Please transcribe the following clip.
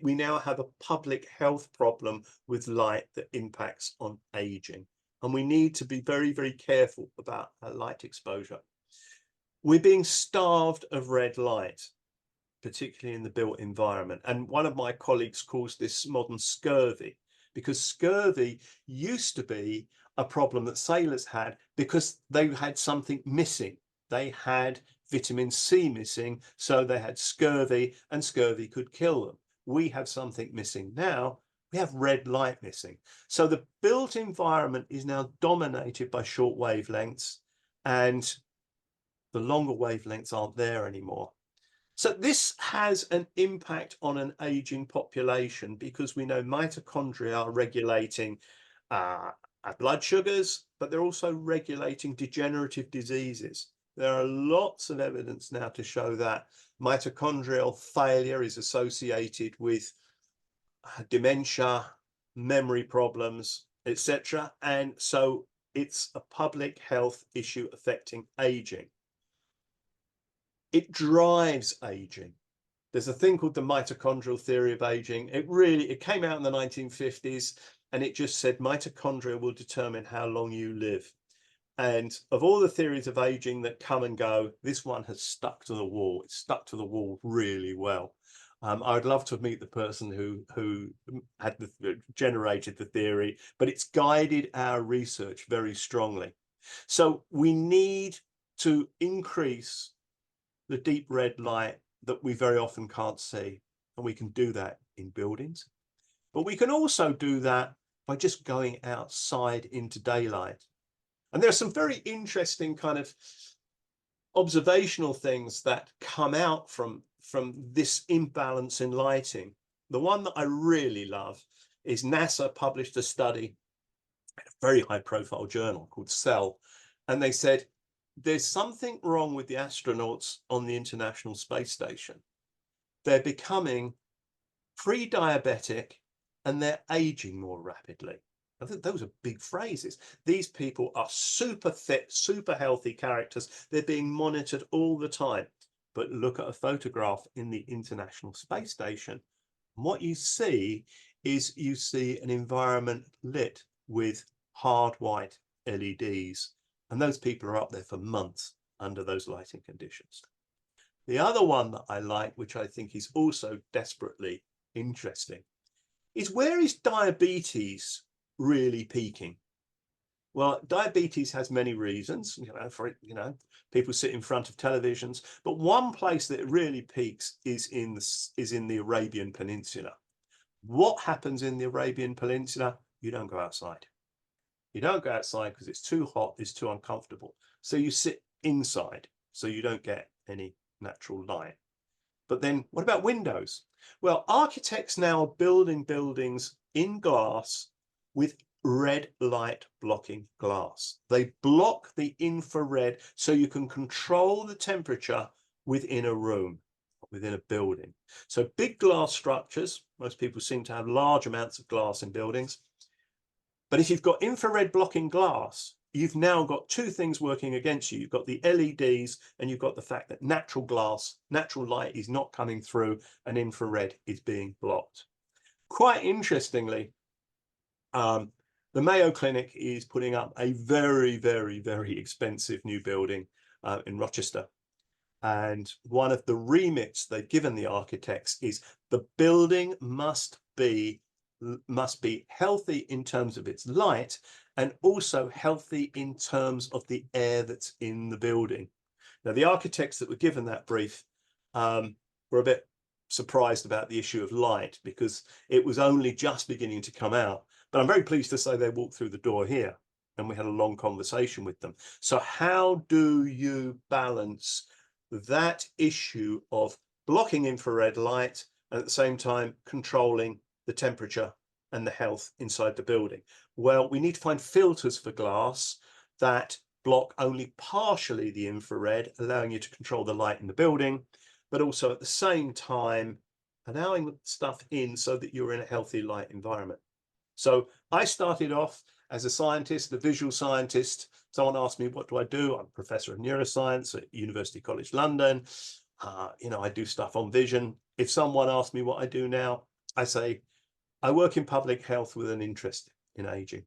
We now have a public health problem with light that impacts on aging. And we need to be very, very careful about our light exposure. We're being starved of red light, particularly in the built environment. And one of my colleagues calls this modern scurvy, because scurvy used to be a problem that sailors had because they had something missing. They had vitamin C missing, so they had scurvy, and scurvy could kill them. We have something missing now. We have red light missing. So the built environment is now dominated by short wavelengths, and the longer wavelengths aren't there anymore. So this has an impact on an aging population because we know mitochondria are regulating our blood sugars, but they're also regulating degenerative diseases. There are lots of evidence now to show that mitochondrial failure is associated with dementia, memory problems, etc. And so it's a public health issue affecting aging. It drives aging. There's a thing called the mitochondrial theory of aging. It came out in the 1950s, and it just said mitochondria will determine how long you live. And of all the theories of aging that come and go, this one has stuck to the wall. It's stuck to the wall really well. I would love to meet the person who had generated the theory, but it's guided our research very strongly. So we need to increase the deep red light that we very often can't see. And we can do that in buildings, but we can also do that by just going outside into daylight. And there are some very interesting kind of observational things that come out from this imbalance in lighting. The one that I really love is NASA published a study in a very high profile journal called Cell, and they said there's something wrong with the astronauts on the International Space Station. They're becoming pre-diabetic and they're aging more rapidly. I think those are big phrases. These people are super fit, super healthy characters. They're being monitored all the time. But look at a photograph in the International Space Station. And what you see is you see an environment lit with hard white LEDs. And those people are up there for months under those lighting conditions. The other one that I like, which I think is also desperately interesting, is where is diabetes really peaking? Well, diabetes has many reasons, people sit in front of televisions, but one place that it really peaks is in the Arabian Peninsula. What happens in the Arabian Peninsula? You don't go outside. You don't go outside because it's too hot, it's too uncomfortable. So you sit inside, so you don't get any natural light. But then what about windows? Well, architects now are building buildings in glass with red light blocking glass. They block the infrared so you can control the temperature within a room, within a building. So big glass structures, most people seem to have large amounts of glass in buildings. But if you've got infrared blocking glass, you've now got two things working against you. You've got the LEDs and you've got the fact that natural light is not coming through and infrared is being blocked. Quite interestingly, the Mayo Clinic is putting up a very, very, very expensive new building in Rochester. And one of the remits they've given the architects is the building must be healthy in terms of its light and also healthy in terms of the air that's in the building. Now, the architects that were given that brief were a bit surprised about the issue of light because it was only just beginning to come out. But I'm very pleased to say they walked through the door here and we had a long conversation with them. So how do you balance that issue of blocking infrared light and at the same time controlling the temperature and the health inside the building? Well, we need to find filters for glass that block only partially the infrared, allowing you to control the light in the building, but also at the same time allowing stuff in so that you're in a healthy light environment. So I started off as a scientist, a visual scientist. Someone asked me, what do I do? I'm a professor of neuroscience at University College London. I do stuff on vision. if someone asks me what I do now, I say I work in public health with an interest in aging.